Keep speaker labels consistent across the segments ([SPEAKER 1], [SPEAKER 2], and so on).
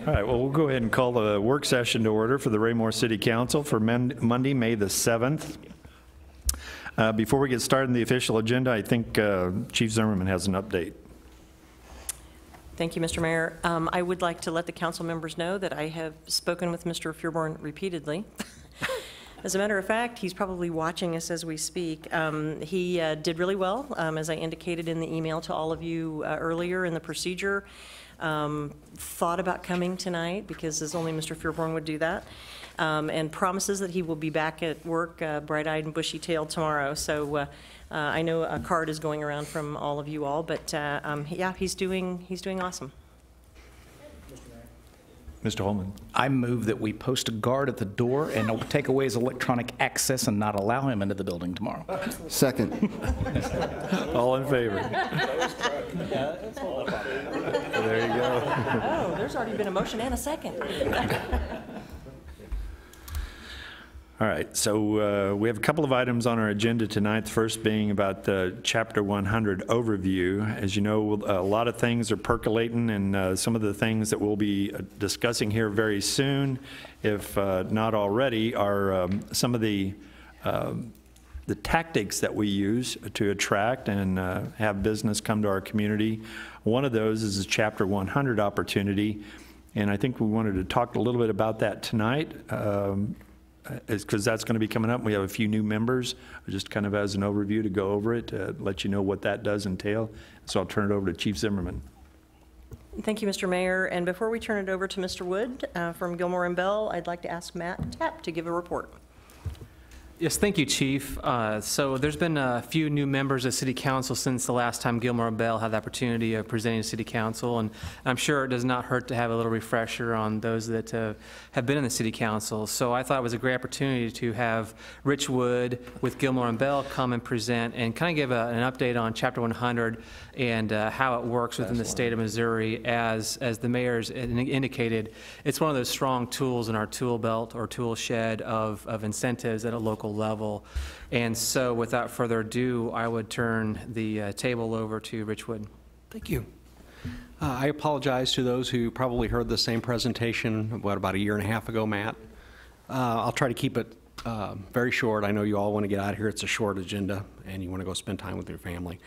[SPEAKER 1] All right, well, we'll go ahead and call the work session to order for the Raymore City Council for Monday, May the 7th. Before we get started in the official agenda, I think Chief Zimmerman has an update.
[SPEAKER 2] Thank you, Mr. Mayor. I would like to let the council members know that I have spoken with Mr. Feuerborn repeatedly. As a matter of fact, he's probably watching us as we speak. He did really well, as I indicated in the email to all of you earlier in the procedure. Thought about coming tonight because as only Mr. Feuerborn would do that, and promises that he will be back at work bright-eyed and bushy-tailed tomorrow. So I know a card is going around from all of you all, but yeah, he's doing awesome.
[SPEAKER 1] Mr. Holman.
[SPEAKER 3] I move that we post a guard at the door and take away his electronic access and not allow him into the building tomorrow.
[SPEAKER 4] Second.
[SPEAKER 1] All in favor? There you go.
[SPEAKER 2] Oh, there's already been a motion and a second.
[SPEAKER 1] All right, so we have a couple of items on our agenda tonight, the first being about the Chapter 100 overview. As you know, a lot of things are percolating, and some of the things that we'll be discussing here very soon, if not already, are some of the tactics that we use to attract and have business come to our community. One of those is the Chapter 100 opportunity, and I think we wanted to talk a little bit about that tonight. Because that's going to be coming up. We have a few new members, just kind of as an overview to go over it, let you know what that does entail. So I'll turn it over to Chief Zimmerman.
[SPEAKER 2] Thank you, Mr. Mayor. And before we turn it over to Mr. Wood from Gilmore and Bell, I'd like to ask Matt Tapp to give a report.
[SPEAKER 5] Yes, thank you, Chief. So there's been a few new members of City Council since the last time Gilmore and Bell had the opportunity of presenting to City Council, and I'm sure it does not hurt to have a little refresher on those that have been in the City Council. So I thought it was a great opportunity to have Rich Wood with Gilmore and Bell come and present and kind of give an update on Chapter 100 and how it works within the state of Missouri. As the mayor's indicated, it's one of those strong tools in our tool belt or tool shed of incentives at a local level. And so without further ado, I would turn the table over to Rich Wood.
[SPEAKER 6] Thank you. I apologize to those who probably heard the same presentation, about a year and a half ago, Matt. I'll try to keep it very short. I know you all want to get out of here. It's a short agenda and you want to go spend time with your family.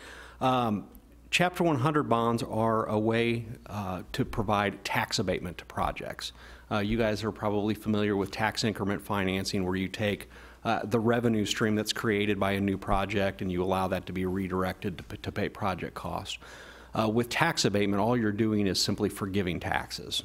[SPEAKER 6] Chapter 100 bonds are a way to provide tax abatement to projects. You guys are probably familiar with tax increment financing, where you take the revenue stream that's created by a new project and you allow that to be redirected to pay project costs. With tax abatement, all you're doing is simply forgiving taxes.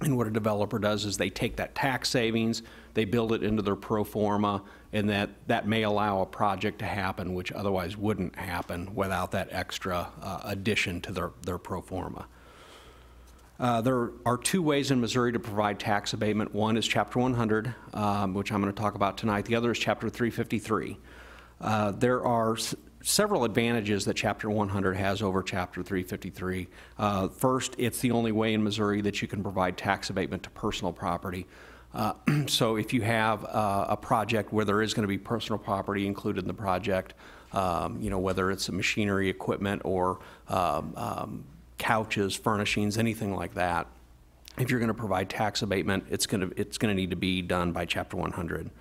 [SPEAKER 6] And what a developer does is they take that tax savings, they build it into their pro forma, and that may allow a project to happen which otherwise wouldn't happen without that extra addition to their pro forma. There are two ways in Missouri to provide tax abatement. One is Chapter 100, which I'm going to talk about tonight. The other is Chapter 353. There are several advantages that Chapter 100 has over Chapter 353. First, it's the only way in Missouri that you can provide tax abatement to personal property. So if you have a project where there is going to be personal property included in the project, you know, whether it's machinery, equipment, or couches, furnishings, anything like that, if you're going to provide tax abatement, it's going to need to be done by Chapter 100.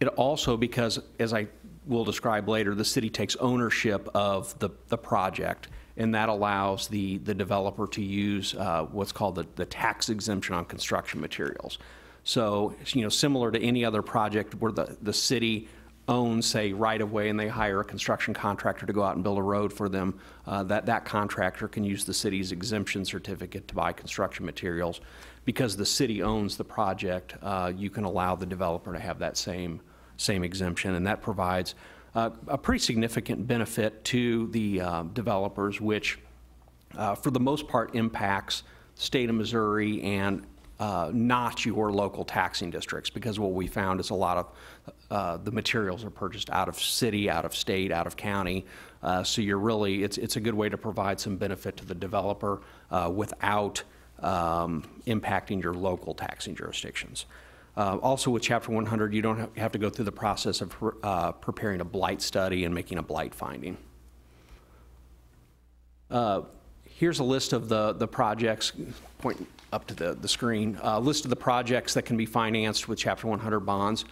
[SPEAKER 6] It also, because as I will describe later, the city takes ownership of the project, and that allows the developer to use what's called the tax exemption on construction materials. So, you know, similar to any other project where the city owns, say, right-of-way, and they hire a construction contractor to go out and build a road for them, that contractor can use the city's exemption certificate to buy construction materials. Because the city owns the project, you can allow the developer to have that same exemption, and that provides a pretty significant benefit to the developers, which for the most part impacts the state of Missouri and not your local taxing districts, because what we found is a lot of the materials are purchased out of city, out of state, out of county. So you're really, it's a good way to provide some benefit to the developer without impacting your local taxing jurisdictions. Also with Chapter 100, you don't have to go through the process of preparing a blight study and making a blight finding. Here's a list of the projects, point up to the screen, list of the projects that can be financed with Chapter 100 bonds.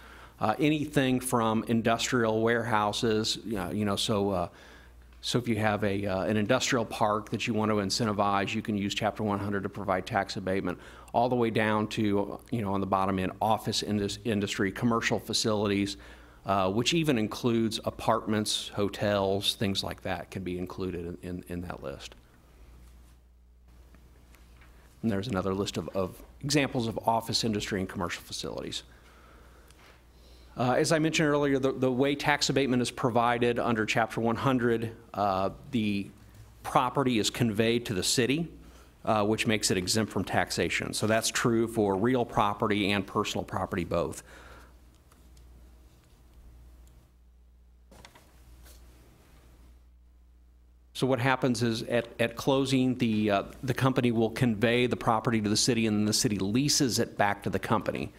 [SPEAKER 6] Anything from industrial warehouses, so if you have an industrial park that you want to incentivize, you can use Chapter 100 to provide tax abatement, all the way down to, on the bottom end, office industry, commercial facilities, which even includes apartments, hotels, things like that can be included in that list. And there's another list of examples of office industry and commercial facilities. As I mentioned earlier, the way tax abatement is provided under Chapter 100, the property is conveyed to the city, which makes it exempt from taxation. So that's true for real property and personal property both. So what happens is at closing, the company will convey the property to the city, and then the city leases it back to the company.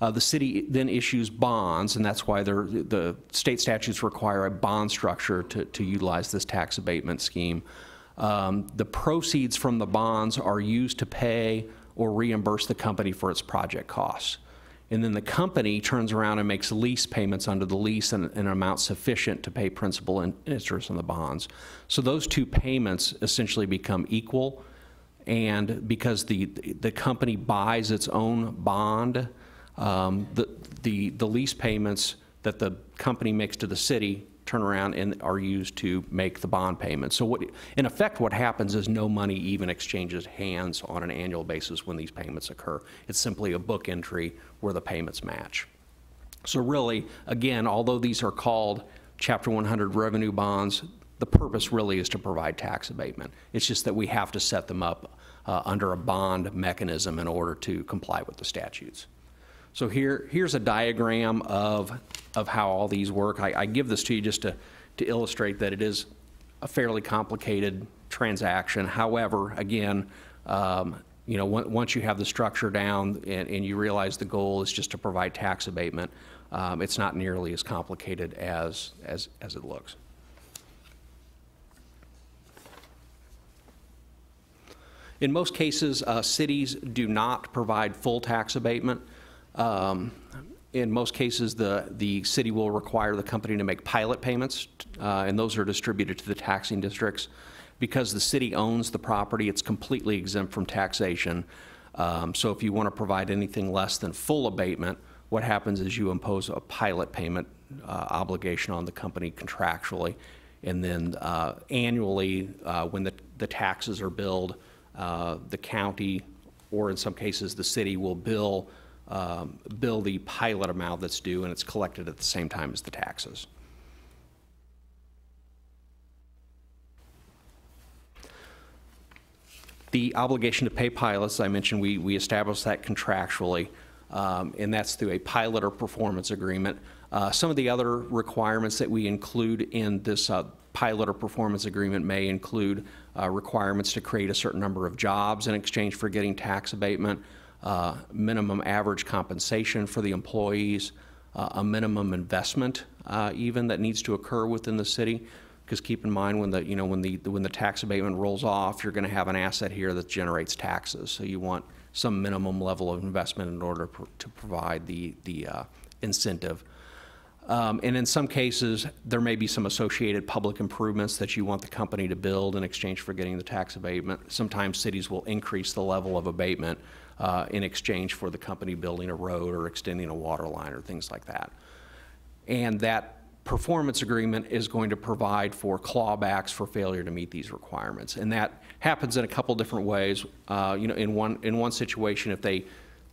[SPEAKER 6] The city then issues bonds, and that's why the state statutes require a bond structure to utilize this tax abatement scheme. The proceeds from the bonds are used to pay or reimburse the company for its project costs. And then the company turns around and makes lease payments under the lease in an amount sufficient to pay principal and interest on the bonds. So those two payments essentially become equal, and because the company buys its own bond, the lease payments that the company makes to the city turn around and are used to make the bond payments. So in effect, what happens is no money even exchanges hands on an annual basis when these payments occur. It's simply a book entry where the payments match. So really, again, although these are called Chapter 100 revenue bonds, the purpose really is to provide tax abatement. It's just that we have to set them up under a bond mechanism in order to comply with the statutes. So here's a diagram of how all these work. I give this to you just to illustrate that it is a fairly complicated transaction. However, again, once you have the structure down and you realize the goal is just to provide tax abatement, it's not nearly as complicated as it looks. In most cases, cities do not provide full tax abatement. In most cases, the city will require the company to make pilot payments, and those are distributed to the taxing districts. Because the city owns the property, it's completely exempt from taxation. So if you want to provide anything less than full abatement, what happens is you impose a pilot payment obligation on the company contractually, and then annually, when the taxes are billed, the county, or in some cases the city, will bill the pilot amount that's due, and it's collected at the same time as the taxes. The obligation to pay pilots, as I mentioned, we established that contractually, and that's through a pilot or performance agreement. Some of the other requirements that we include in this pilot or performance agreement may include requirements to create a certain number of jobs in exchange for getting tax abatement, minimum average compensation for the employees, a minimum investment even that needs to occur within the city. Because keep in mind, when the tax abatement rolls off, you're going to have an asset here that generates taxes. So you want some minimum level of investment in order to provide the incentive. And in some cases, there may be some associated public improvements that you want the company to build in exchange for getting the tax abatement. Sometimes cities will increase the level of abatement in exchange for the company building a road or extending a water line or things like that. And that performance agreement is going to provide for clawbacks for failure to meet these requirements. And that happens in a couple different ways. In one situation, if they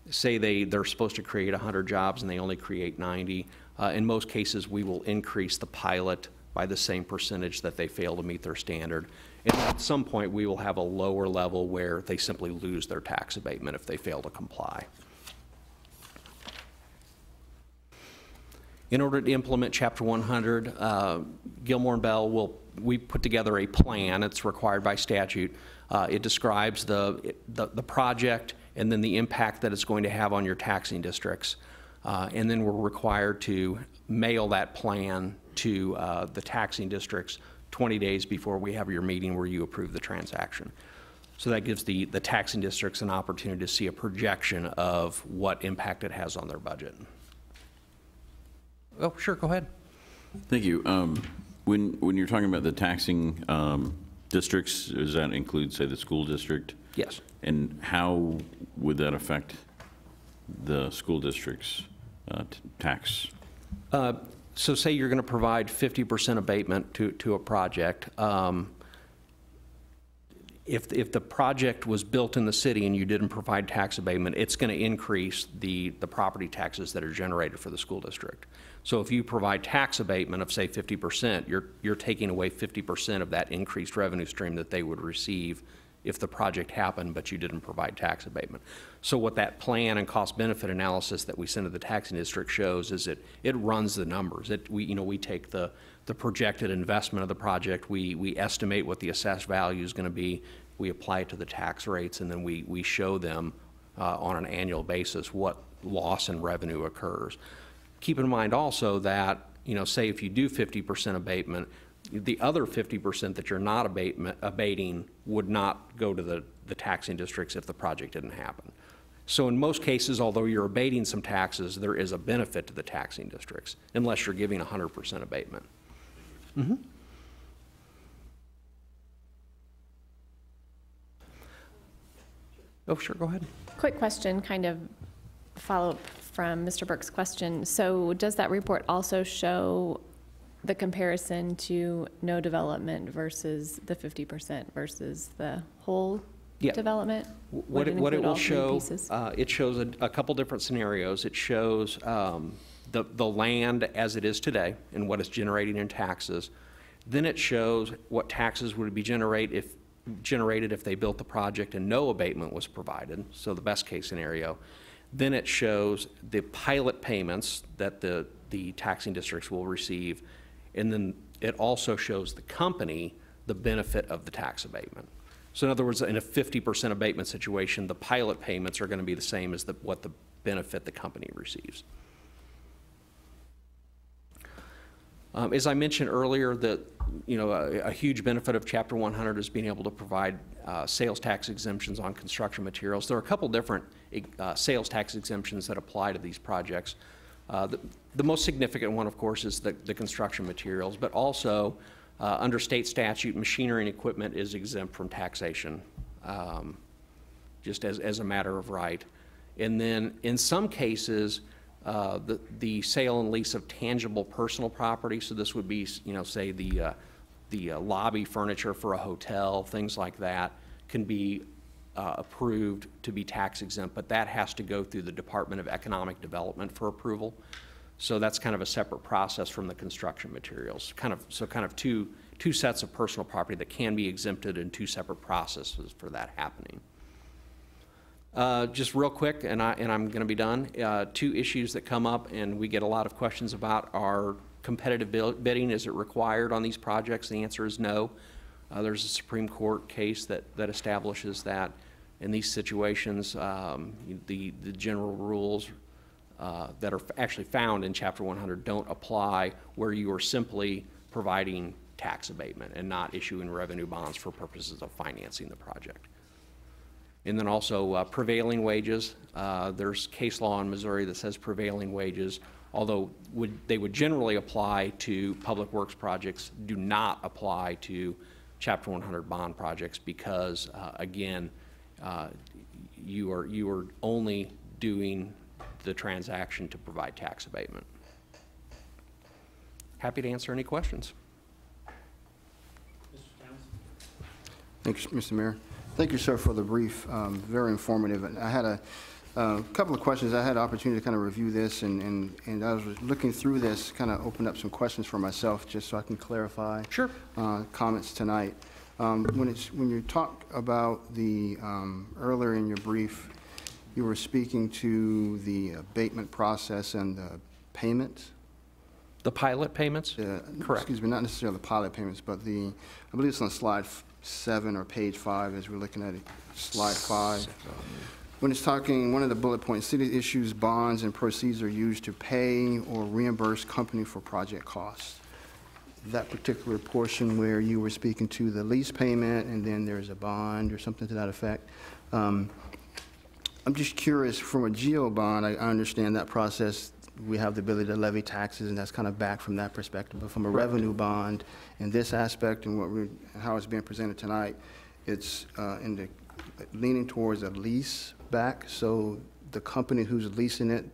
[SPEAKER 6] say they're supposed to create 100 jobs and they only create 90, in most cases we will increase the pilot by the same percentage that they fail to meet their standard. And at some point we will have a lower level where they simply lose their tax abatement if they fail to comply. In order to implement Chapter 100, Gilmore and Bell we put together a plan. It's required by statute. It describes the project and then the impact that it's going to have on your taxing districts. And then we're required to mail that plan to the taxing districts 20 days before we have your meeting where you approve the transaction. So that gives the taxing districts an opportunity to see a projection of what impact it has on their budget. Oh, sure, go ahead.
[SPEAKER 4] Thank you. When you're talking about the taxing districts, does that include, say, the school district?
[SPEAKER 6] Yes.
[SPEAKER 4] And how would that affect the school district's tax?
[SPEAKER 6] So say you're going to provide 50% abatement to a project. If the project was built in the city and you didn't provide tax abatement, it's going to increase the property taxes that are generated for the school district. So if you provide tax abatement of, say, 50%, you're taking away 50% of that increased revenue stream that they would receive if the project happened, but you didn't provide tax abatement. So what that plan and cost-benefit analysis that we send to the taxing district shows is it runs the numbers. We take the projected investment of the project, we estimate what the assessed value is going to be, we apply it to the tax rates, and then we show them on an annual basis what loss in revenue occurs. Keep in mind also that, say if you do 50% abatement, the other 50% that you're not abating would not go to the taxing districts if the project didn't happen. So in most cases, although you're abating some taxes, there is a benefit to the taxing districts, unless you're giving 100% abatement. Mm-hmm. Oh, sure, go ahead.
[SPEAKER 7] Quick question, kind of follow-up from Mr. Burke's question. So does that report also show the comparison to no development versus the 50% versus the whole development?
[SPEAKER 6] What it will show, it shows a couple different scenarios. It shows the land as it is today and what it's generating in taxes. Then it shows what taxes would be generated if they built the project and no abatement was provided, so the best case scenario. Then it shows the pilot payments that the taxing districts will receive, and then it also shows the company the benefit of the tax abatement. So in other words, in a 50% abatement situation, the pilot payments are going to be the same as what the benefit the company receives. As I mentioned earlier, that a huge benefit of Chapter 100 is being able to provide sales tax exemptions on construction materials. There are a couple different sales tax exemptions that apply to these projects. The most significant one, of course, is the construction materials, but also under state statute, machinery and equipment is exempt from taxation, just as a matter of right. And then in some cases, the sale and lease of tangible personal property, so this would be, say the lobby furniture for a hotel, things like that, can be approved to be tax exempt, but that has to go through the Department of Economic Development for approval. So that's kind of a separate process from the construction materials. Kind of two sets of personal property that can be exempted in two separate processes for that happening. Just real quick, and I'm going to be done. Two issues that come up and we get a lot of questions about are competitive bidding. Is it required on these projects? The answer is no. There's a Supreme Court case that establishes that in these situations, the general rules that are actually found in Chapter 100 don't apply where you are simply providing tax abatement and not issuing revenue bonds for purposes of financing the project. And then also prevailing wages. There's case law in Missouri that says prevailing wages, although they would generally apply to public works projects, do not apply to Chapter 100 bond projects because, again, you are only doing the transaction to provide tax abatement. Happy to answer any questions.
[SPEAKER 8] Thank you, Mr. Mayor. Thank you, sir, for the brief, very informative. And I had a couple of questions. I had an opportunity to kind of review this, and I was looking through this, kind of opened up some questions for myself just so I can clarify comments tonight. When you talk about the, earlier in your brief, you were speaking to the abatement process and the payments?
[SPEAKER 6] The pilot payments? Correct.
[SPEAKER 8] Excuse me, not necessarily the pilot payments, but I believe it's on slide 7 or page 5 as we're looking at it, slide 5. When it's talking, one of the bullet points, city issues bonds and proceeds are used to pay or reimburse company for project costs. that particular portion where you were speaking to the lease payment and then there's a bond or something to that effect. I'm just curious, from a GO bond, I understand that process, we have the ability to levy taxes, and that's kind of back from that perspective. But from a revenue bond, in this aspect and how it's being presented tonight, it's leaning towards a lease back. So the company who's leasing it,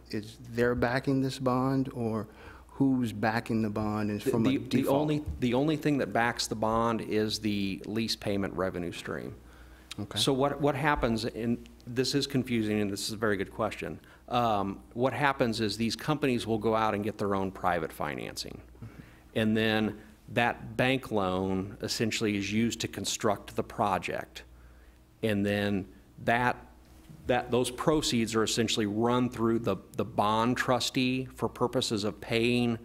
[SPEAKER 8] they're backing this bond, or who's backing the bond is from a default?
[SPEAKER 6] The only thing that backs the bond is the lease payment revenue stream.
[SPEAKER 8] Okay.
[SPEAKER 6] So what happens, and this is confusing, and this is a very good question. What happens is these companies will go out and get their own private financing. And then that bank loan essentially is used to construct the project. And then those proceeds are essentially run through the bond trustee for purposes of paying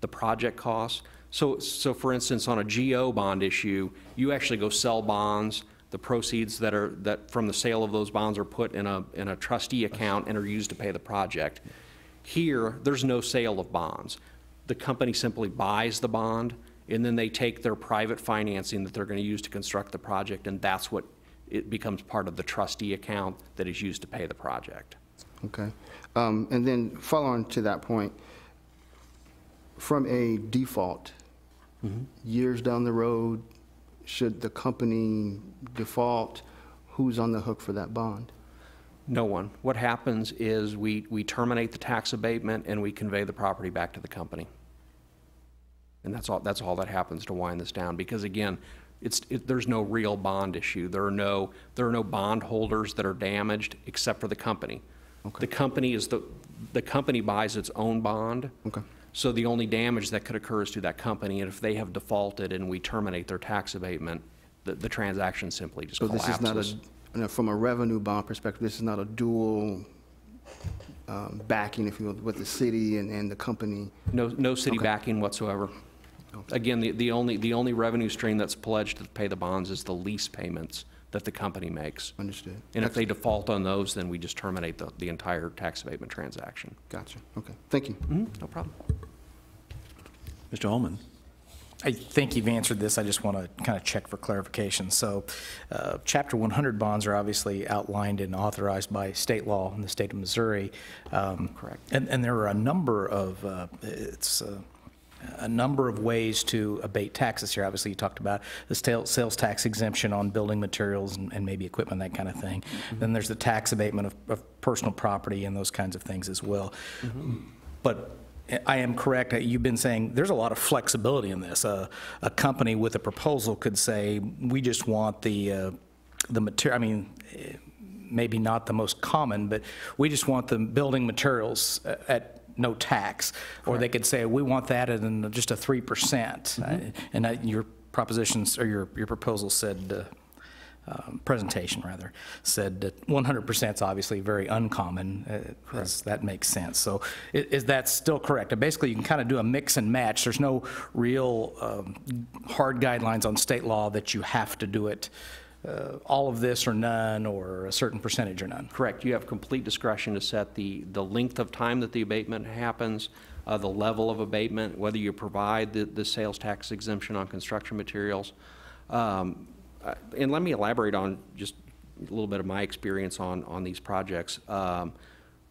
[SPEAKER 6] the project costs. So for instance, on a GO bond issue, you actually go sell bonds. The proceeds that from the sale of those bonds are put in a trustee account and are used to pay the project. Here, there's no sale of bonds. The company simply buys the bond, and then they take their private financing that they're going to use to construct the project, and that's what it becomes part of the trustee account that is used to pay the project.
[SPEAKER 8] Okay. And then follow on to that point, from a default, years down the road, should the company default, who's on the hook for that bond?
[SPEAKER 6] No one. What happens is we terminate the tax abatement and we convey the property back to the company. And that's all that happens to wind this down, because again, there's no real bond issue. There are no bond holders that are damaged except for the company. Okay. The company buys its own bond. Okay. So the only damage that could occur is to that company, and if they have defaulted and we terminate their tax abatement, the transaction simply just collapses.
[SPEAKER 8] So this is not from a revenue bond perspective, this is not a dual backing, if you will, with the city and the company?
[SPEAKER 6] No city backing whatsoever. Okay. Again, the only revenue stream that's pledged to pay the bonds is the lease payments that the company makes.
[SPEAKER 8] Understood.
[SPEAKER 6] And if they default on those, then we just terminate the entire tax abatement transaction.
[SPEAKER 8] Gotcha. Okay. Thank you.
[SPEAKER 6] No problem.
[SPEAKER 1] Mr. Ullman.
[SPEAKER 3] I think you've answered this. I just want to kind of check for clarification. So Chapter 100 bonds are obviously outlined and authorized by state law in the state of Missouri.
[SPEAKER 6] Correct.
[SPEAKER 3] And there are a number of, a number of ways to abate taxes here. Obviously, you talked about the sales tax exemption on building materials and maybe equipment, that kind of thing. Then there's the tax abatement of personal property and those kinds of things as well. But I am correct. You've been saying there's a lot of flexibility in this. A company with a proposal could say, we just want the material. I mean, maybe not the most common, but we just want the building materials at no tax. Correct. Or they could say, we want that at just a 3%. And your propositions, or your proposal said, presentation rather, said that 100% is obviously very uncommon, as that makes sense. So is that still correct? Basically, you can kind of do a mix and match. There's no real hard guidelines on state law that you have to do it all of this or none, or a certain percentage or none.
[SPEAKER 6] Correct. You have complete discretion to set the length of time that the abatement happens, the level of abatement, whether you provide the sales tax exemption on construction materials. And let me elaborate on just a little bit of my experience on these projects.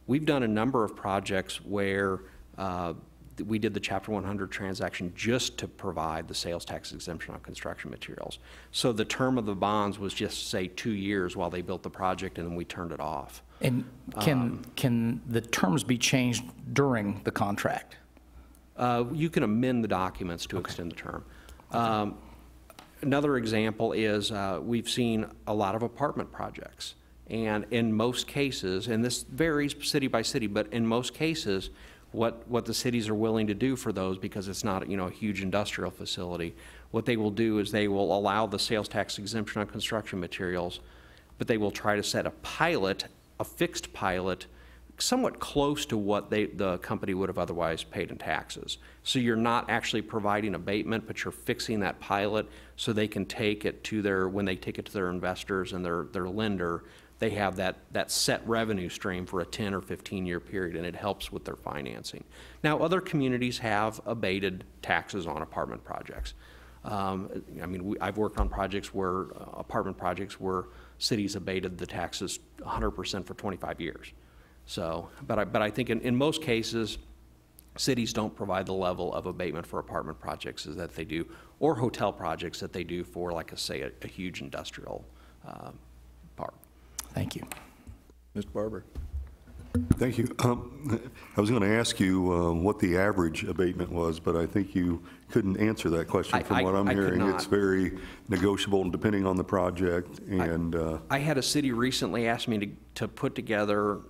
[SPEAKER 6] We've done a number of projects where we did the Chapter 100 transaction just to provide the sales tax exemption on construction materials. So the term of the bonds was just, say, 2 years while they built the project, and then we turned it off.
[SPEAKER 3] And can the terms be changed during the contract?
[SPEAKER 6] You can amend the documents to extend the term. Another example is we've seen a lot of apartment projects. And in most cases, and this varies city by city, but in most cases, what the cities are willing to do for those, because it's not, a huge industrial facility, what they will do is they will allow the sales tax exemption on construction materials, but they will try to set a fixed pilot, somewhat close to what the company would have otherwise paid in taxes. So you're not actually providing abatement, but you're fixing that pilot so they can take it to when they take it to their investors and their lender, they have that set revenue stream for a 10 or 15-year period, and it helps with their financing. Now, other communities have abated taxes on apartment projects. I mean, I've worked on projects where, apartment projects where cities abated the taxes 100% for 25 years. So, but I think in most cases, cities don't provide the level of abatement for apartment projects as that they do, or hotel projects that they do for, like I say, a huge industrial park.
[SPEAKER 3] Thank you.
[SPEAKER 9] Mr. Barber.
[SPEAKER 10] Thank you. I was going to ask you what the average abatement was, but I think you couldn't answer that question from what I'm hearing. It's very negotiable and depending on the project. And
[SPEAKER 6] I had a city recently ask me to put together,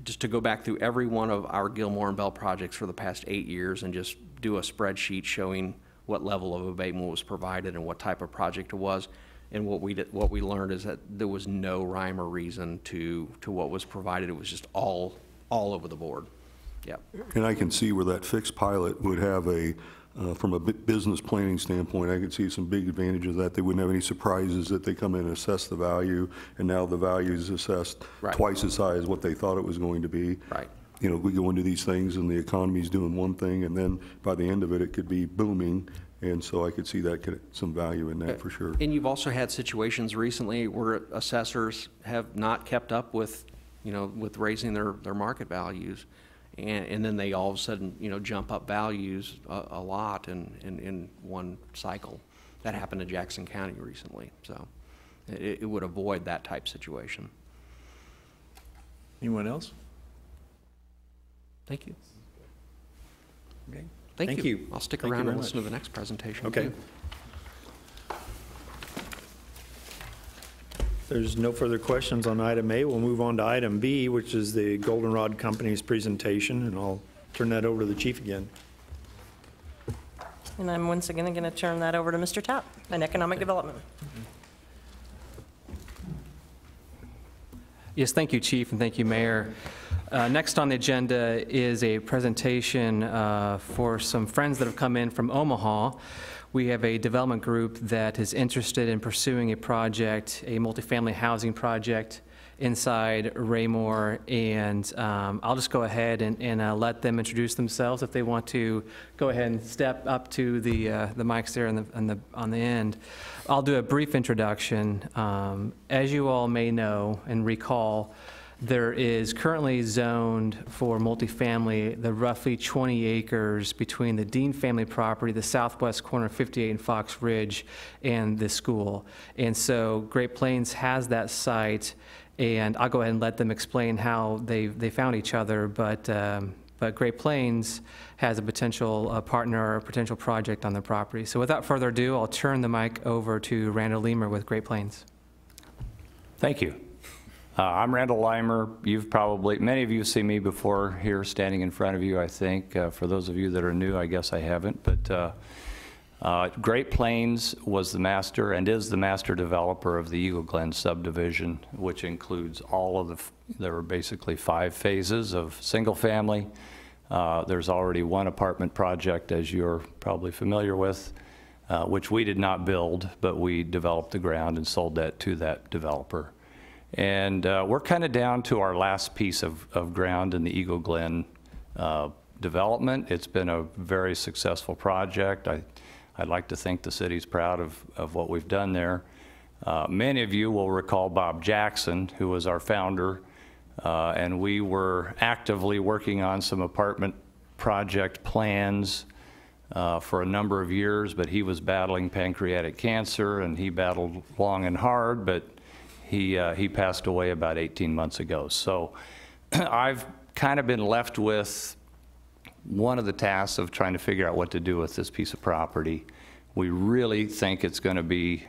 [SPEAKER 6] just to go back through every one of our Gilmore and Bell projects for the past 8 years and just do a spreadsheet showing what level of abatement was provided and what type of project it was. And what we learned is that there was no rhyme or reason to what was provided. It was just all over the board. Yeah.
[SPEAKER 10] And I can see where that fixed pilot would have from a business planning standpoint, I could see some big advantage of that. They wouldn't have any surprises that they come in and assess the value, and now the value is assessed twice as high as what they thought it was going to be.
[SPEAKER 6] Right.
[SPEAKER 10] You know, we go into these things and the economy's doing one thing, and then by the end of it, it could be booming. And so I could see that some value in that for sure.
[SPEAKER 6] And you've also had situations recently where assessors have not kept up with, with raising their market values. And then they all of a sudden, jump up values a lot in one cycle. That happened in Jackson County recently. So it would avoid that type situation.
[SPEAKER 9] Anyone else?
[SPEAKER 6] Thank you.
[SPEAKER 9] Okay.
[SPEAKER 6] Thank you. I'll stick around and listen to the next presentation.
[SPEAKER 1] Okay. There's no further questions on item A. We'll move on to item B, which is the Goldenrod Company's presentation, and I'll turn that over to the chief again.
[SPEAKER 2] And I'm once again going to turn that over to Mr. Tapp in Economic Development.
[SPEAKER 5] Yes, thank you, Chief, and thank you, Mayor. Next on the agenda is a presentation for some friends that have come in from Omaha. We have a development group that is interested in pursuing a project, a multifamily housing project inside Raymore, and I'll just go ahead and let them introduce themselves if they want to go ahead and step up to the mics there on the end. I'll do a brief introduction. As you all may know and recall, there is currently zoned for multifamily the roughly 20 acres between the Dean family property, the southwest corner of 58 and Fox Ridge, and the school. And so Great Plains has that site, and I'll go ahead and let them explain how they found each other, but Great Plains has a potential partner or a potential project on the property. So without further ado, I'll turn the mic over to Randall Leamer with Great Plains.
[SPEAKER 11] Thank you. I'm Randall Leimer. Many of you have seen me before here standing in front of you, I think. For those of you that are new, I guess I haven't. But Great Plains was the master and is the master developer of the Eagle Glen subdivision, which includes all of there were basically 5 phases of single family. There's already one apartment project, as you're probably familiar with, which we did not build, but we developed the ground and sold that to that developer. And we're kind of down to our last piece of ground in the Eagle Glen development. It's been a very successful project. I'd like to think the city's proud of what we've done there. Many of you will recall Bob Jackson, who was our founder, and we were actively working on some apartment project plans for a number of years, but he was battling pancreatic cancer, and he battled long and hard, but he passed away about 18 months ago. So I've kind of been left with one of the tasks of trying to figure out what to do with this piece of property. We really think it's going to be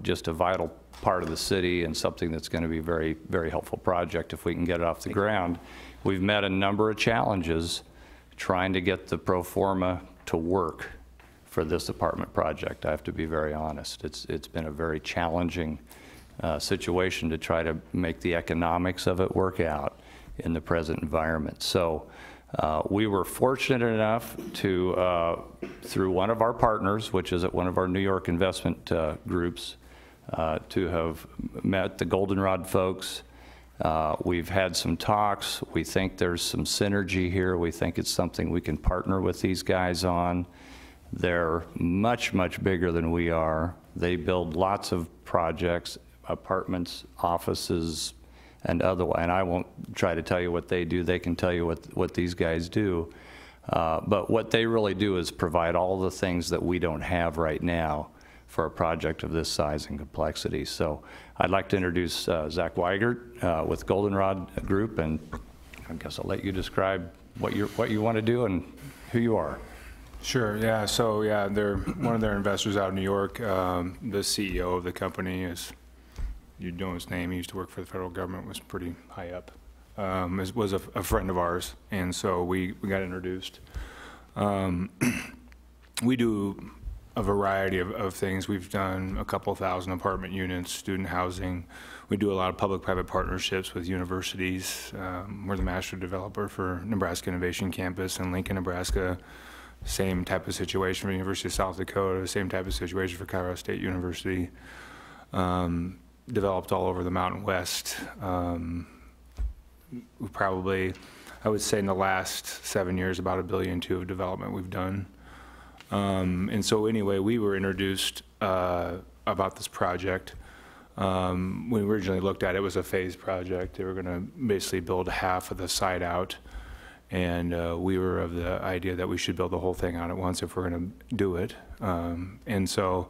[SPEAKER 11] just a vital part of the city and something that's going to be a very, very helpful project if we can get it off the ground. We've met a number of challenges trying to get the pro forma to work for this apartment project. I have to be very honest. It's been a very challenging situation to try to make the economics of it work out in the present environment. So we were fortunate enough to, through one of our partners, which is at one of our New York investment groups, to have met the Goldenrod folks. We've had some talks. We think there's some synergy here. We think it's something we can partner with these guys on. They're much, much bigger than we are. They build lots of projects, apartments, offices, and I won't try to tell you what they do. They can tell you what these guys do. But what they really do is provide all the things that we don't have right now for a project of this size and complexity. So I'd like to introduce Zach Weigert with Goldenrod Group, and I guess I'll let you describe what you want to do and who you are.
[SPEAKER 12] Sure, yeah, so yeah, they're one of their investors out in New York. The CEO of the company is, you know his name, he used to work for the federal government, was pretty high up. Was a friend of ours, and so we got introduced. We do a variety of things. We've done a couple thousand apartment units, student housing. We do a lot of public-private partnerships with universities. We're the master developer for Nebraska Innovation Campus in Lincoln, Nebraska. Same type of situation for the University of South Dakota, same type of situation for Colorado State University. Developed all over the Mountain West. We probably, I would say in the last 7 years, about $1.2 billion of development we've done. And so anyway, we were introduced about this project. When we originally looked at it, it was a phased project. They were going to basically build half of the site out. And we were of the idea that we should build the whole thing out at once if we're going to do it. And so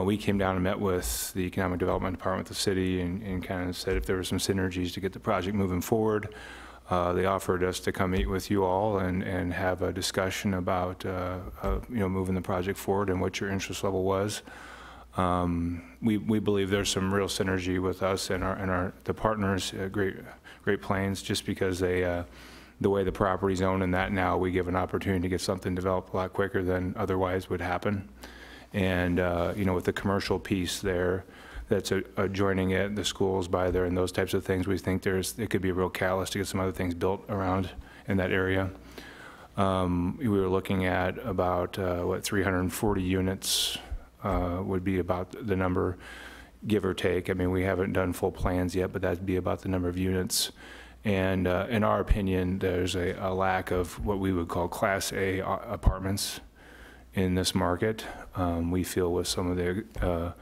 [SPEAKER 12] we came down and met with the Economic Development Department of the city and kind of said if there were some synergies to get the project moving forward. They offered us to come meet with you all and have a discussion about moving the project forward and what your interest level was. We believe there's some real synergy with us and the partners, Great Plains, just because the way the property's owned and that now we give an opportunity to get something developed a lot quicker than otherwise would happen. And with the commercial piece there that's adjoining it, the schools by there and those types of things, we think it could be a real catalyst to get some other things built around in that area. We were looking at about 340 units would be about the number, give or take. I mean, we haven't done full plans yet, but that'd be about the number of units. And in our opinion, there's a lack of what we would call Class A apartments in this market. We feel with some of the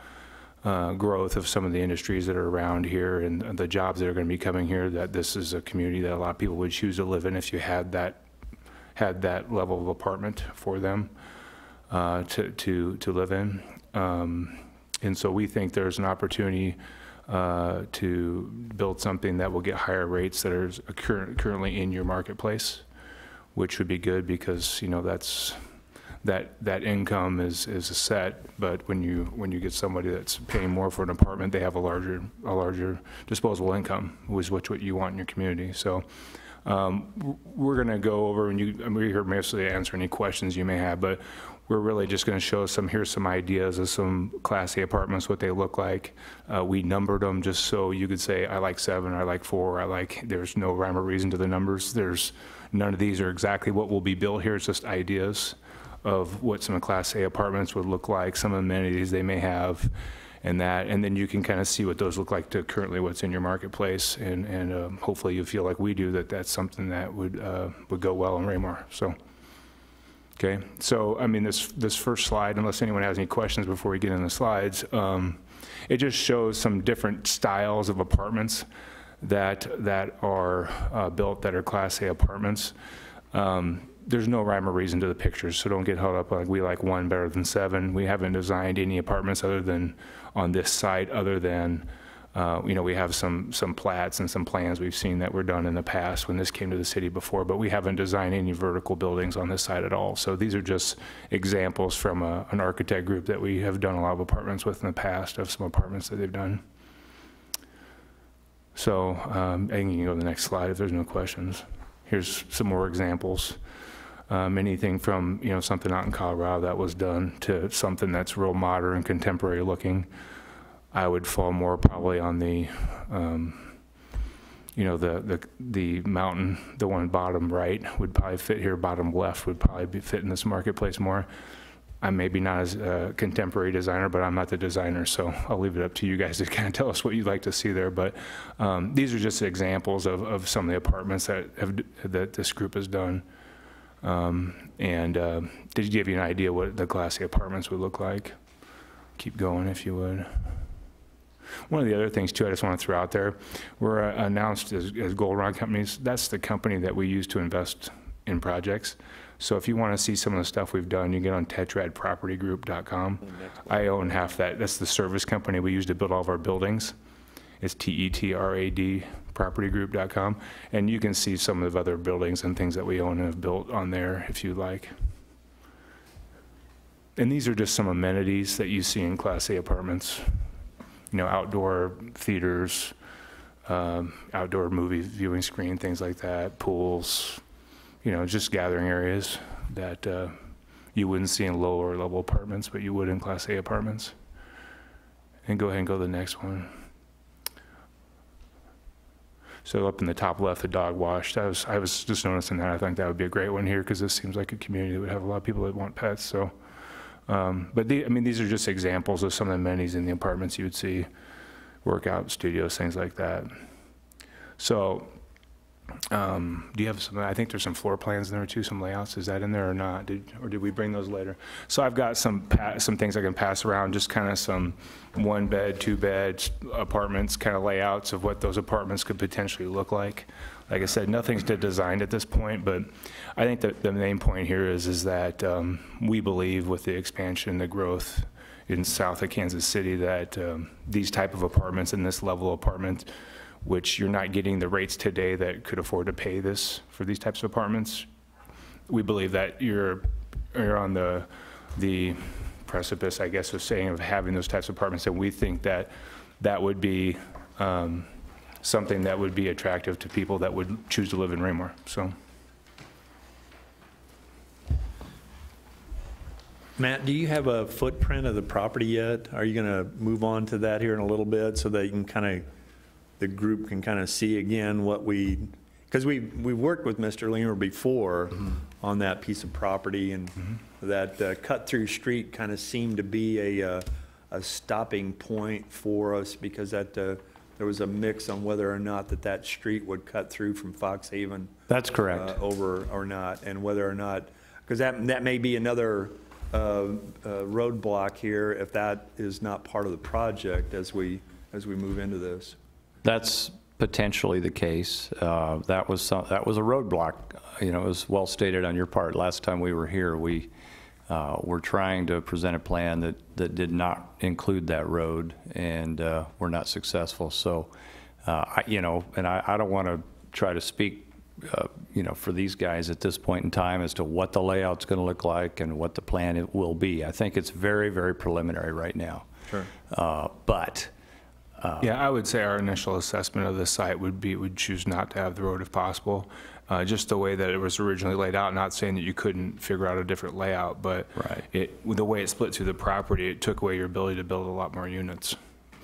[SPEAKER 12] growth of some of the industries that are around here and the jobs that are going to be coming here, that this is a community that a lot of people would choose to live in if you had that level of apartment for them to live in. And so we think there's an opportunity to build something that will get higher rates that are currently in your marketplace, which would be good because that's that income is a set, but when you get somebody that's paying more for an apartment, they have a larger disposable income, which is what you want in your community. So we're going to go over, and we're here mostly to answer any questions you may have, but we're really just going to show here's some ideas of some Class A apartments, what they look like. We numbered them just so you could say, I like 7, I like 4, there's no rhyme or reason to the numbers. None of these are exactly what will be built here. It's just ideas of what some Class A apartments would look like, some amenities they may have, and then you can kind of see what those look like to currently what's in your marketplace, and hopefully you feel like we do that's something that would go well in Raymore. So. Okay, so I mean this first slide, unless anyone has any questions before we get in the slides, it just shows some different styles of apartments that are built that are Class A apartments. There's no rhyme or reason to the pictures, so don't get held up like we like 1 better than 7. We haven't designed any apartments other than on this site, other than we have some plats and some plans we've seen that were done in the past when this came to the city before, but we haven't designed any vertical buildings on this site at all. So these are just examples from an architect group that we have done a lot of apartments with in the past, of some apartments that they've done. So I think you can go to the next slide if there's no questions. Here's some more examples. Anything from something out in Colorado that was done to something that's real modern, contemporary looking. I would fall more probably on the mountain, the one bottom right would probably fit here, bottom left would probably fit in this marketplace more. I'm maybe not as a contemporary designer, but I'm not the designer, so I'll leave it up to you guys to kind of tell us what you'd like to see there. But these are just examples of some of the apartments that this group has done. Did give you an idea what the Class A apartments would look like? Keep going if you would. One of the other things too, I just want to throw out there, we're announced as Gold Rod Companies. That's the company that we use to invest in projects. So if you want to see some of the stuff we've done, you get on tetradpropertygroup.com. I own half that. That's the service company we use to build all of our buildings. It's TETRAD propertygroup.com. And you can see some of the other buildings and things that we own and have built on there if you'd like. And these are just some amenities that you see in Class A apartments. You know, outdoor theaters, outdoor movie viewing screen, things like that, pools, you know, just gathering areas that you wouldn't see in lower level apartments, but you would in Class A apartments. And go ahead and go to the next one. So up in the top left, the dog wash. I was just noticing that. I think that would be a great one here because this seems like a community that would have a lot of people that want pets. So, but I mean, these are just examples of some of the amenities in the apartments you would see, workout studios, things like that. So, do you have some? I think there's some floor plans in there too, some layouts. Is that in there or not? Or did we bring those later? So I've got some things I can pass around, just kind of some 1-bed, 2-bed apartments, kind of layouts of what those apartments could potentially look like. Like I said, nothing's designed at this point, but I think that the main point here is that we believe with the expansion, the growth in south of Kansas City, that these type of apartments and this level of apartment, which you're not getting the rates today that could afford to pay this for these types of apartments. We believe that you're on the precipice, I guess, of having those types of apartments, and we think that that would be something that would be attractive to people that would choose to live in Raymore. So,
[SPEAKER 1] Matt, do you have a footprint of the property yet? Are you going to move on to that here in a little bit so that you can kind of, the group can kind of see again what because we worked with Mr. Leamer before on that piece of property, and that cut-through street kind of seemed to be a stopping point for us because that there was a mix on whether or not that street would cut through from Fox Haven.
[SPEAKER 11] That's correct.
[SPEAKER 1] Over or not, and whether or not, because that may be another roadblock here if that is not part of the project as we move into this.
[SPEAKER 11] That's potentially the case. That was a roadblock. You know, it was well stated on your part. Last time we were here, we were trying to present a plan that did not include that road, and we're not successful. So, you know, and I don't want to try to speak, you know, for these guys at this point in time as to what the layout's going to look like and what the plan it will be. I think it's very, very preliminary right now.
[SPEAKER 1] Sure.
[SPEAKER 12] Yeah, I would say our initial assessment of the site would choose not to have the road if possible. Just the way that it was originally laid out, not saying that you couldn't figure out a different layout, but the way it split through the property, it took away your ability to build a lot more units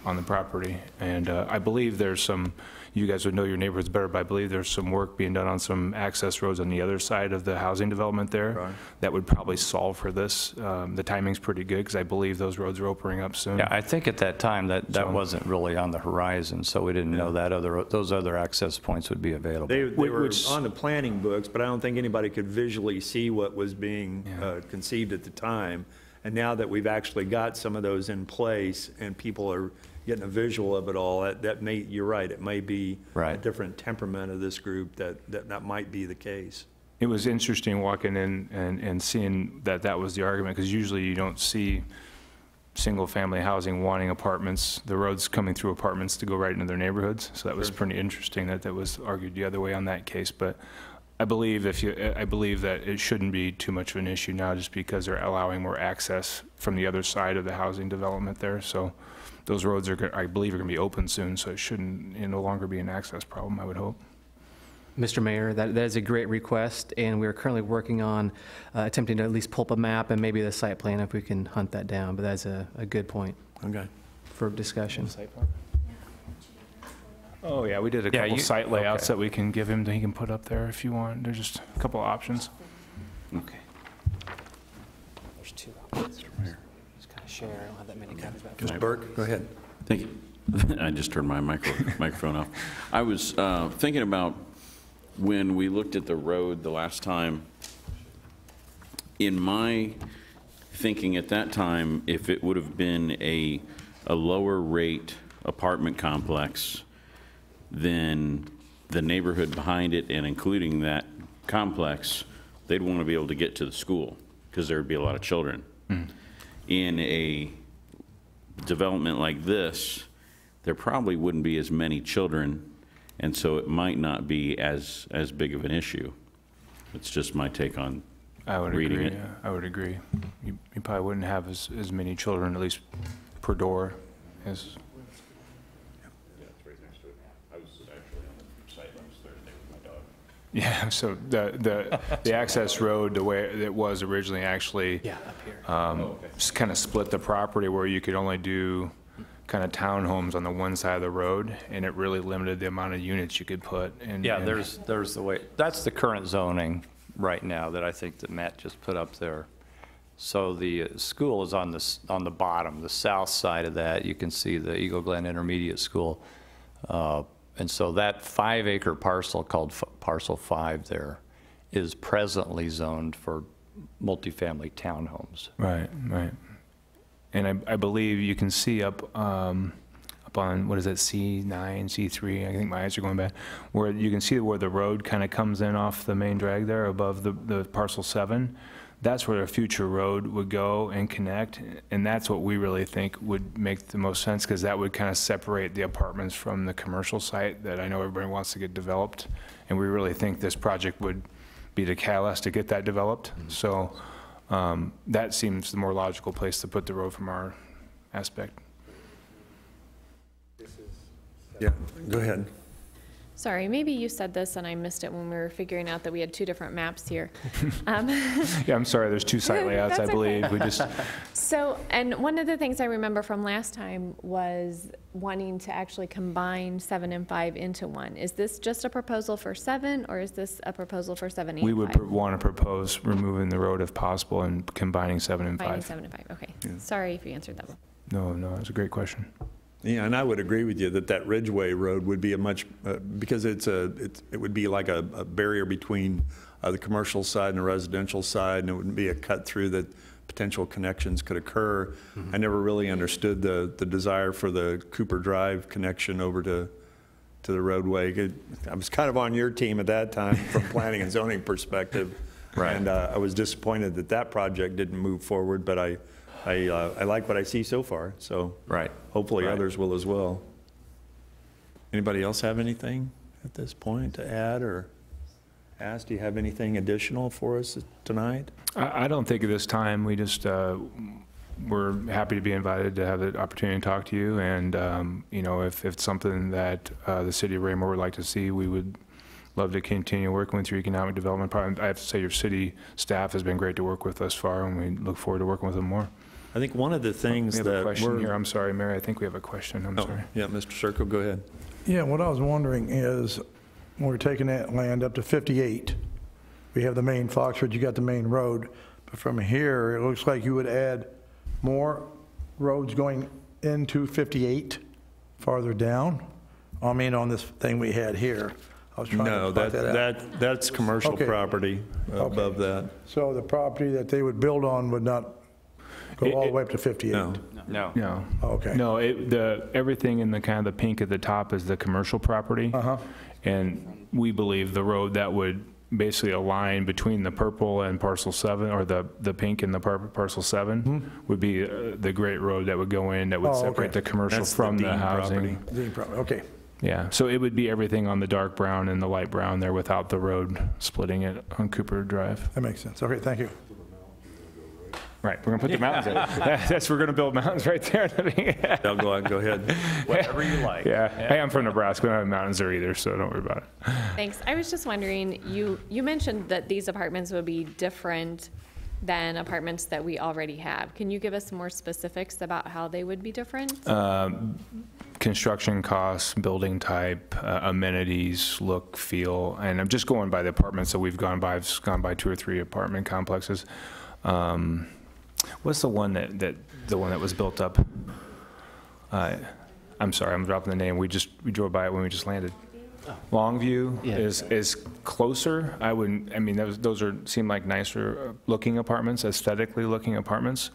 [SPEAKER 12] on the property. And I believe there's some, you guys would know your neighborhoods better, but I believe there's some work being done on some access roads on the other side of the housing development there that would probably solve for this. The timing's pretty good because I believe those roads are opening up soon.
[SPEAKER 11] Yeah, I think at that time that wasn't really on the horizon, so we didn't know that those other access points would be available.
[SPEAKER 1] They were on the planning books, but I don't think anybody could visually see what was being conceived at the time. And now that we've actually got some of those in place and people are getting a visual of it all, that may, you're right, it may be a different temperament of this group that might be the case.
[SPEAKER 12] It was interesting walking in and seeing that was the argument, because usually you don't see single-family housing wanting apartments, the roads coming through apartments to go right into their neighborhoods. So that was pretty interesting that was argued the other way on that case. But I believe that it shouldn't be too much of an issue now, just because they're allowing more access from the other side of the housing development there. So those roads I believe are going to be open soon, so it shouldn't no longer be an access problem, I would hope.
[SPEAKER 5] Mr. Mayor, that is a great request, and we're currently working on attempting to at least pull up a map and maybe the site plan if we can hunt that down, but that's a good point for discussion.
[SPEAKER 12] Oh yeah, we did a couple site layouts that we can give him that he can put up there if you want. There's just a couple options.
[SPEAKER 11] Okay. There's 2 options.
[SPEAKER 5] Just kind of share. I don't have that many copies.
[SPEAKER 1] Mr. Burke, go ahead.
[SPEAKER 4] Thank you. I just turned my microphone off. I was thinking about when we looked at the road the last time. In my thinking at that time, if it would have been a lower rate apartment complex, then the neighborhood behind it and including that complex, they'd want to be able to get to the school because there would be a lot of children. In a development like this, there probably wouldn't be as many children, and so it might not be as big of an issue. It's just my take on reading it.
[SPEAKER 12] Yeah, I would agree. You probably wouldn't have as many children, at least per door, as. Yeah, so the access road, the way it was originally actually just kind of split the property where you could only do kind of townhomes on the one side of the road, and it really limited the amount of units you could put in.
[SPEAKER 11] Yeah, there's the way, that's the current zoning right now that I think that Matt just put up there. So the school is on the bottom, the south side of that. You can see the Eagle Glen Intermediate School. And so that 5-acre parcel called Parcel 5 there is presently zoned for multifamily townhomes.
[SPEAKER 12] Right, right. And I believe you can see up on, what is it, C9, C3, I think my eyes are going bad, where you can see where the road kind of comes in off the main drag there above the Parcel 7. That's where a future road would go and connect, and that's what we really think would make the most sense, because that would kind of separate the apartments from the commercial site that I know everybody wants to get developed, and we really think this project would be the catalyst to get that developed. So that seems the more logical place to put the road from our aspect.
[SPEAKER 1] Yeah, go ahead.
[SPEAKER 7] Sorry, maybe you said this and I missed it when we were figuring out that we had two different maps here.
[SPEAKER 12] Yeah, I'm sorry, there's two site layouts, I believe.
[SPEAKER 7] Okay.
[SPEAKER 12] We just.
[SPEAKER 7] So, and one of the things I remember from last time was wanting to actually combine 7 and 5 into one. Is this just a proposal for 7, or is this a proposal for 7 and 5?
[SPEAKER 12] We would want to propose removing the road if possible and combining 7 and 5.
[SPEAKER 7] Combining 7 and 5, okay. Yeah. Sorry if you answered that one.
[SPEAKER 12] No, that's a great question.
[SPEAKER 1] Yeah, and I would agree with you that Ridgeway Road would be a much, because it would be like a barrier between the commercial side and the residential side, and it wouldn't be a cut through that potential connections could occur. Mm-hmm. I never really understood the desire for the Cooper Drive connection over to the roadway. I was kind of on your team at that time from planning and zoning perspective, right. And I was disappointed that project didn't move forward, but I like what I see so far, so hopefully others will as well. Anybody else have anything at this point to add or ask? Do you have anything additional for us tonight?
[SPEAKER 12] I don't think at this time. We just, we're happy to be invited to have the opportunity to talk to you, and you know, if it's something that the city of Raymore would like to see, we would love to continue working with your economic development department. I have to say your city staff has been great to work with thus far, and we look forward to working with them more.
[SPEAKER 1] I think one of the things
[SPEAKER 12] we have a question here. I'm sorry, Mary. I think we have a question. I'm sorry.
[SPEAKER 1] Yeah, Mr. Circo, go ahead.
[SPEAKER 13] Yeah, what I was wondering is, when we're taking that land up to 58, we have the main Foxford, you got the main road, but from here, it looks like you would add more roads going into 58 farther down. I mean, on this thing we had here. I was trying to plot that out.
[SPEAKER 1] That's commercial property above that.
[SPEAKER 13] So the property that they would build on would not go all the way up to 58?
[SPEAKER 12] No.
[SPEAKER 13] Okay.
[SPEAKER 12] No, everything in the kind of the pink at the top is the commercial property. And we believe the road that would basically align between the purple and Parcel 7, or the pink and the Parcel 7, would be the great road that would go in, that would separate the commercial from the housing.
[SPEAKER 13] Okay.
[SPEAKER 12] Yeah, so it would be everything on the dark brown and the light brown there without the road splitting it on Cooper Drive.
[SPEAKER 13] That makes sense. Okay, thank you.
[SPEAKER 12] Right, we're gonna put the mountains there. That's, we're gonna build mountains right there.
[SPEAKER 1] I'll go ahead.
[SPEAKER 11] Whatever you like.
[SPEAKER 12] Yeah. Hey, I'm from Nebraska. We don't have mountains there either, so don't worry about it.
[SPEAKER 7] Thanks. I was just wondering, you mentioned that these apartments would be different than apartments that we already have. Can you give us more specifics about how they would be different?
[SPEAKER 12] Construction costs, building type, amenities, look, feel, and I'm just going by the apartments that we've gone by. I've gone by 2 or 3 apartment complexes. What's the one the one that was built up? I'm sorry, I'm dropping the name. We drove by it when we just landed. Longview is closer. I mean, those seem like nicer looking apartments, aesthetically looking apartments.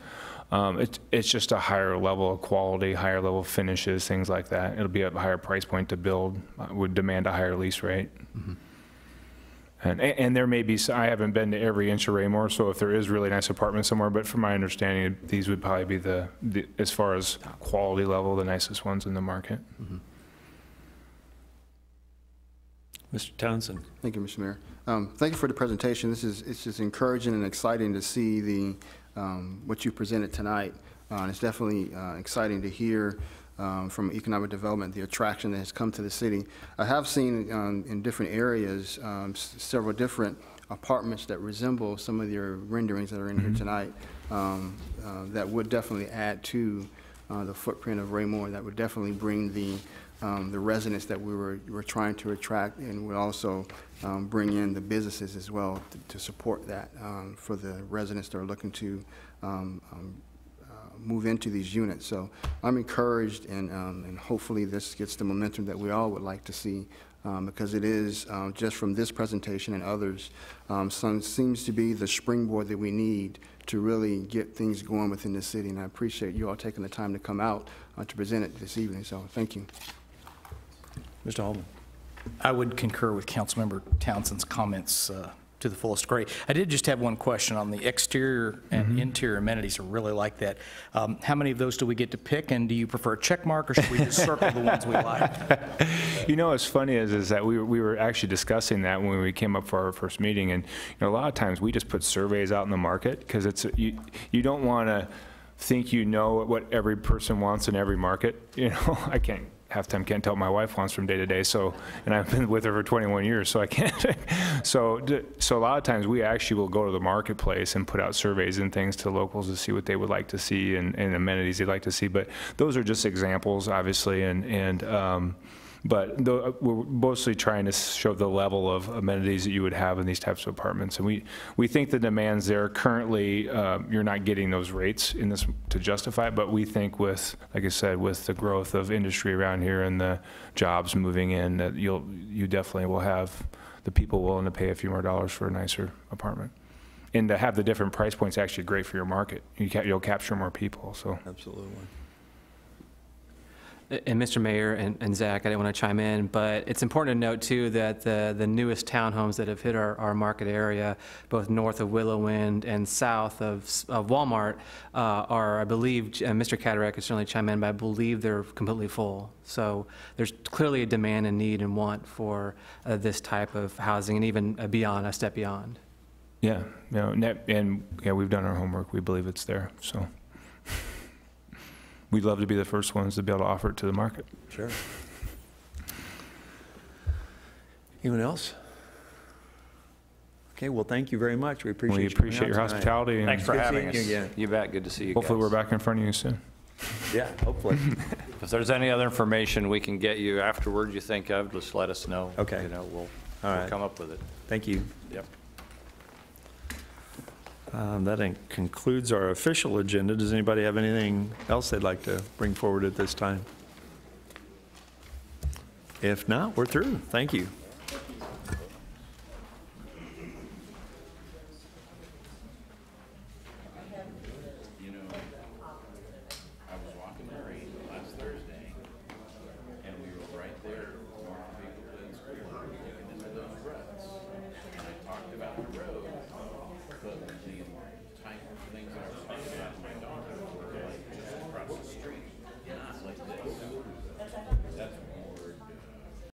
[SPEAKER 12] It's just a higher level of quality, higher level of finishes, things like that. It'll be a higher price point to build, would demand a higher lease rate. Mm-hmm. And there may be, I haven't been to every inch of Raymore, so if there is really nice apartments somewhere, but from my understanding, these would probably be the as far as quality level, the nicest ones in the market.
[SPEAKER 8] Mm-hmm.
[SPEAKER 1] Mr. Townsend.
[SPEAKER 8] Thank you, Mr. Mayor. Thank you for the presentation. It's just encouraging and exciting to see what you presented tonight. It's definitely exciting to hear from economic development, the attraction that has come to the city. I have seen in different areas several different apartments that resemble some of your renderings that are in here tonight that would definitely add to the footprint of Raymore. That would definitely bring the residents that we were trying to attract, and would also bring in the businesses as well to support that for the residents that are looking to move into these units. So I'm encouraged, and hopefully this gets the momentum that we all would like to see, because it is, just from this presentation and others, seems to be the springboard that we need to really get things going within the city. And I appreciate you all taking the time to come out to present it this evening. So thank you.
[SPEAKER 1] Mr. Holman.
[SPEAKER 3] I would concur with Councilmember Townsend's comments to the fullest degree. I did just have one question on the exterior and interior amenities. I really like that. How many of those do we get to pick, and do you prefer a check mark, or should we just circle the ones we like?
[SPEAKER 12] You know, what's funny is that we were actually discussing that when we came up for our first meeting, and a lot of times we just put surveys out in the market, because it's you don't want to think you know what every person wants in every market. I half the time can't tell what my wife wants from day to day, and I've been with her for 21 years, so I can't. So a lot of times we actually will go to the marketplace and put out surveys and things to locals to see what they would like to see and amenities they'd like to see. But those are just examples, obviously, but we're mostly trying to show the level of amenities that you would have in these types of apartments. And we think the demand's there. Currently, you're not getting those rates in this to justify it, but we think with, like I said, with the growth of industry around here and the jobs moving in, that you definitely will have the people willing to pay a few more dollars for a nicer apartment. And to have the different price points actually great for your market. You'll capture more people. So
[SPEAKER 9] Absolutely.
[SPEAKER 5] And Mr. Mayor and Zach, I didn't want to chime in, but it's important to note too that the newest townhomes that have hit our market area, both north of Willow Wind and south of Walmart, are, I believe, Mr. Cataract could certainly chime in, but I believe they're completely full. So there's clearly a demand and need and want for this type of housing, and even beyond, a step beyond.
[SPEAKER 12] Yeah, we've done our homework. We believe it's there. So. We'd love to be the first ones to be able to offer it to the market.
[SPEAKER 9] Sure. Anyone else? Okay, well, thank you very much. We appreciate
[SPEAKER 12] your hospitality.
[SPEAKER 11] Thanks for having us.
[SPEAKER 9] You again.
[SPEAKER 11] You bet. Good to see you
[SPEAKER 12] Hopefully
[SPEAKER 11] guys.
[SPEAKER 12] we're back in front of you soon.
[SPEAKER 9] Yeah, hopefully.
[SPEAKER 11] If there's any other information we can get you afterward you think of, just let us know.
[SPEAKER 9] Okay.
[SPEAKER 11] We'll
[SPEAKER 9] right.
[SPEAKER 11] come up with it.
[SPEAKER 9] Thank you.
[SPEAKER 11] Yep.
[SPEAKER 1] That concludes our official agenda. Does anybody have anything else they'd like to bring forward at this time? If not, we're through. Thank you.